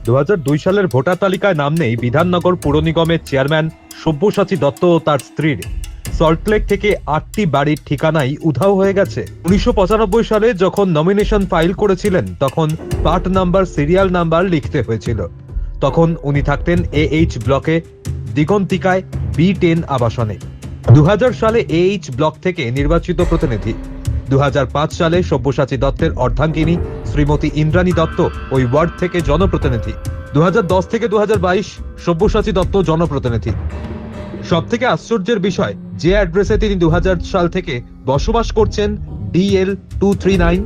2002 সালের ভোটার তালিকায় নাম নেই বিধাননগর পুর নিগমের চেয়ারম্যান সব্যসাচী দত্ত ও তার স্ত্রীর। সল্টলেক থেকে 8টি বাড়ির ঠিকানাই উধাও হয়ে গেছে। 1995 সালে যখন নমিনেশন ফাইল করেছিলেন তখন পার্ট নাম্বার, সিরিয়াল নাম্বার লিখতে হয়েছিল। তখন উনি থাকতেন AH ব্লকে দিগন্তিকায় B10 আবাসনে। 2000 সালে AH ব্লক থেকে নির্বাচিত প্রতিনিধি। 2005 সালে সব্যসাচী দত্তের অর্ধাঙ্গিনী শ্রীমতী ইন্দ্রাণী দত্ত ওই ওয়ার্ড থেকে জনপ্রতিনিধি। 2010 থেকে 2022 সব্যসাচী দত্ত জনপ্রতিনিধি। সব থেকে আশ্চর্যের বিষয়, যে অ্যাড্রেসে তিনি 2000 সাল থেকে বসবাস করছেন, DL 239,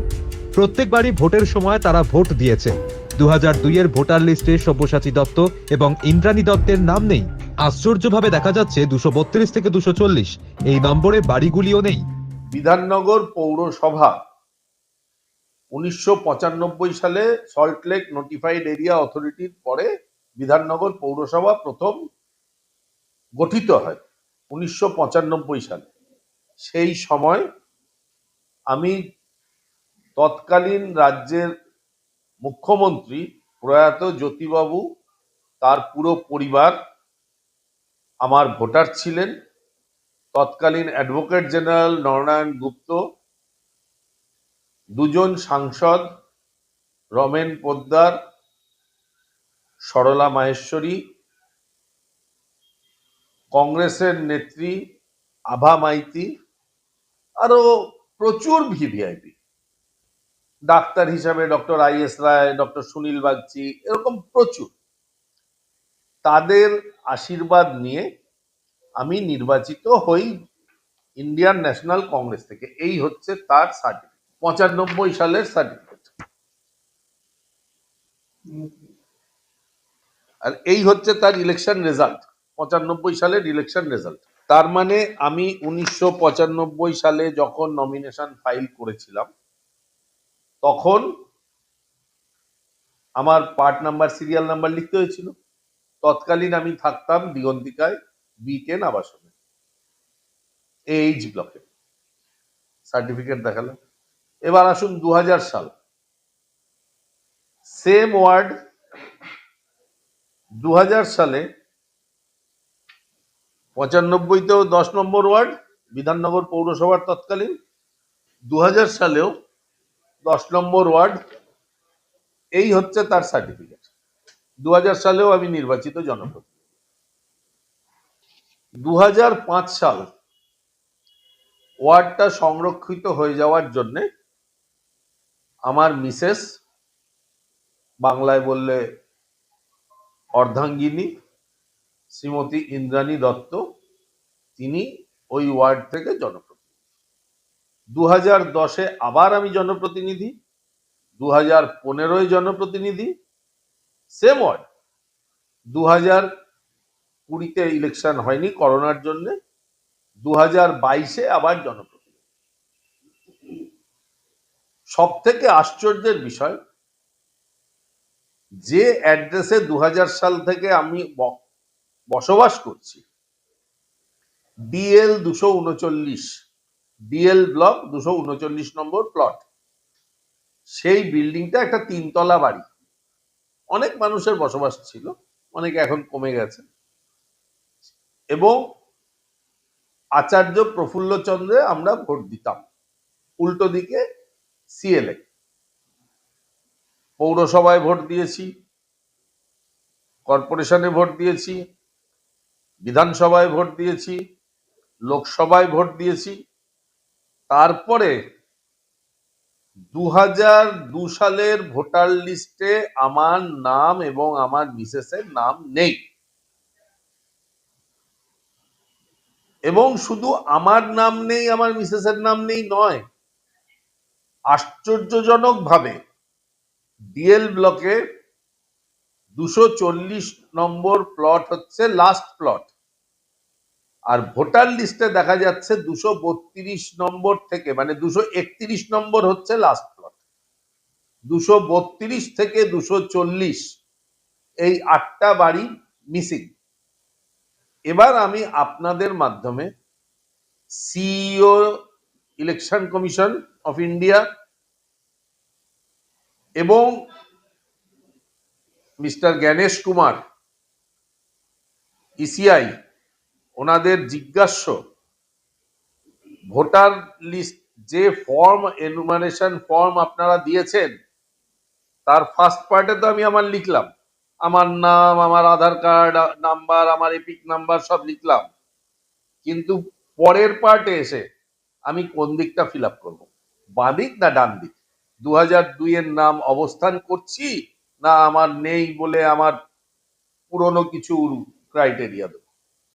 প্রত্যেকবারই ভোটের সময় তারা ভোট দিয়েছে। 2002 এর ভোটার লিস্টে সব্যসাচী দত্ত এবং ইন্দ্রাণী দত্তের নাম নেই। আশ্চর্যভাবে দেখা যাচ্ছে 232 থেকে 240 এই নম্বরে বাড়িগুলিও নেই। বিধাননগর পৌরসভা 1995 সালে সল্টলেক নোটিফাইড এরিয়া অথরিটির পরে বিধাননগর পৌরসভা প্রথম গঠিত হয় 1995 সালে। সেই সময় আমি তৎকালীন রাজ্যের মুখ্যমন্ত্রী প্রয়াত জ্যোতিবাবু, তার পুরো পরিবার আমার ভোটার ছিলেন। তৎকালীন অ্যাডভোকেট জেনারেল নরনারায়ণ গুপ্ত, দুজন সাংসদ রমেন পোদ্দার, সরলা মাহেশ্বরী, কংগ্রেসের নেত্রী আভা মাইতি, আরো প্রচুর ভিভিআইপি, ডাক্তার হিসাবে doctor IS Roy, doctor Sunil Bagchi, এরকম প্রচুর। তাদের আশীর্বাদ নিয়ে আমি নির্বাচিত হই ইন্ডিয়ান ন্যাশনাল কংগ্রেস থেকে। এই হচ্ছে তার সার্টিফিকেট, 95 সালের সার্টিফিকেট। আর এই হচ্ছে তার ইলেকশন রেজাল্ট, 95 সালের ইলেকশন রেজাল্ট। তার মানে আমি 1995 সালে যখন নমিনেশন ফাইল করেছিলাম তখন আমার পার্ট নাম্বার, সিরিয়াল নাম্বার লিখতে হয়েছিল। তৎকালীন আমি থাকতাম দিগন্তিকায় B10 আবাসনে, AH ব্লকে। সার্টিফিকেট দেখালাম। এবার আসুন 2000 সাল, সেম ওয়ার্ড। 2000 সালে 95তেও 10 নম্বর ওয়ার্ড বিধাননগর পৌরসভার তৎকালীন, 2000 সালেও 10 নম্বর ওয়ার্ড। এই হচ্ছে তার সার্টিফিকেট। 2000 সালেও আমি নির্বাচিত জনপ্রতিনিধি। 2005 সাল ওয়ার্ডটা সংরক্ষিত হয়ে যাওয়ার জন্য আমার মিসেস, বাংলায় বললে অর্ধাঙ্গিনী, শ্রীমতী ইন্দ্রাণী দত্ত, তিনি ওই ওয়ার্ড থেকে জনপ্রতিনিধি। 2010-এ আবার আমি জনপ্রতিনিধি, 2015-এ জনপ্রতিনিধি, সেম ওয়ার্ড। 2020-তে ইলেকশন হয়নি করোনার জন্য, 2022-এ আবার জনপ্রতিনিধি। সব থেকে আশ্চর্যের বিষয়, যে অ্যাড্রেসে 2000 সাল থেকে আমি বসবাস করছি, DL 239, DL ব্লক 239 নম্বর প্লট, সেই বিল্ডিংটা একটা 3তলা বাড়ি। অনেক মানুষের বসবাস ছিল, অনেকে এখন কমে গেছে। এবং আচার্য প্রফুল্লচন্দ্রে আমরা ভোট দিতাম। উল্টো দিকে CLA। পৌরসভায় ভোট দিয়েছি, কর্পোরেশনে ভোট দিয়েছি, বিধানসভায় ভোট দিয়েছি, লোকসভায় ভোট দিয়েছি। তারপরে 2002 সালের ভোটার লিস্টে আমার নাম এবং আমার মিসেসের নাম নেই। এবং শুধু আমার নাম নেই, আমার মিসেসের নাম নেই নয়, আশ্চর্যজনক ভাবে DL ব্লকে 240 নম্বর প্লট হচ্ছে লাস্ট প্লট। আর ভোটার লিস্টে দেখা যাচ্ছে 232 নম্বর থেকে, মানে 231 নম্বর হচ্ছে লাস্ট প্লট। 232 থেকে 240 এই 8টা বাড়ি মিসিং। এবার আমি আপনাদের মাধ্যমে CEO, election commission of India এবং মিস্টার জ্ঞানেশ কুমার, ইসিআই, ওনাদের জিজ্ঞাস্য ভোটার লিস্ট যে ফর্ম, এনুমারেশন ফর্ম আপনারা দিয়েছেন, তার ফার্স্ট পার্টে তো আমি আমার লিখলাম, আমার নাম, আমার আধার কার্ড নাম্বার, আমার এপিক নাম্বার সব লিখলাম, কিন্তু পরের পার্টে এসে আমি কোন দিকটা ফিল আপ করবো, বাঁ দিক না ডান দিক, 2002 এর নাম অবস্থান করছি, না আমার নেই বলে আমার পুরনো কিছু ক্রাইটেরিয়া দেবো।